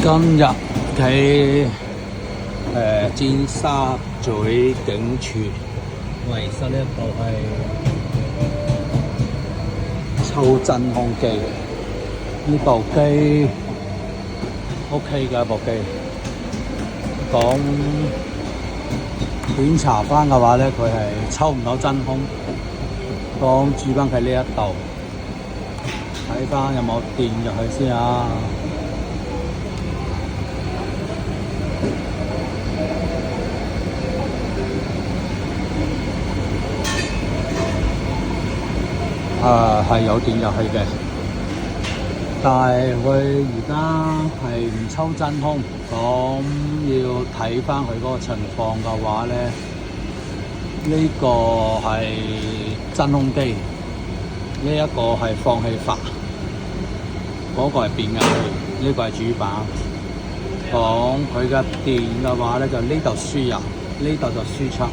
今日喺尖沙咀警署遺失呢一部係抽真空機，呢部機 OK 嘅一部機。講檢查翻嘅話咧，佢係抽唔到真空。講住翻佢呢一度，睇翻有冇電入去先啊！係有電入去嘅，但係佢而家係唔抽真空，咁要睇翻佢嗰個情況嘅話咧，呢個係真空機，呢一個係放氣閥，嗰個係變壓器，呢個係主板。講佢嘅電嘅話咧，就呢度輸入，呢度就輸出。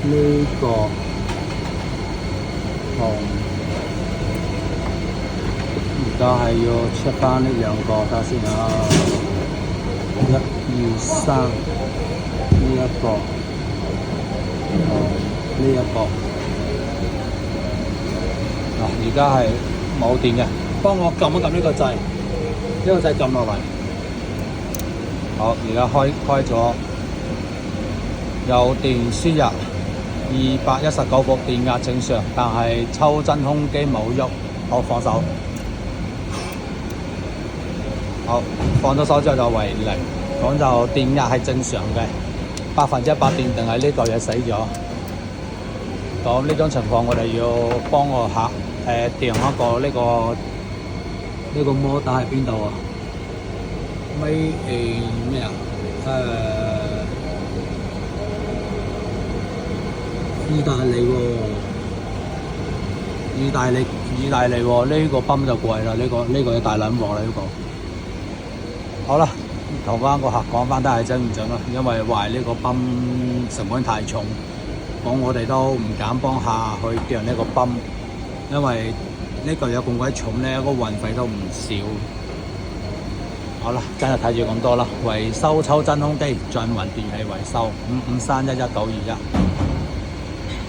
呢個而家係要出翻呢兩個，睇下先啊，1、2、3，呢一個，呢一個，而家係冇電嘅，幫我撳一撳呢個掣，呢個掣撳落嚟，好，而家開咗，有電輸入。219伏電壓正常，但係抽真空機冇喐，好放手。好，放咗手之後就為0，咁就電壓係正常嘅，100%電定係呢嚿嘢死咗。咁呢種情況我哋要幫個客調一個呢個摩打喺邊度啊？咩啊？意大利喎，意大利喎，呢個泵就貴啦，呢個大撚鑊啦，呢個。好啦，同翻個客講翻睇下整唔整啦，因為話呢個泵成本太重，講我哋都唔敢幫客去調呢個泵，因為呢個有咁鬼重咧，個運費都唔少。好啦，今日睇住咁多啦，維修抽真空機，進雲電器維修，55311921。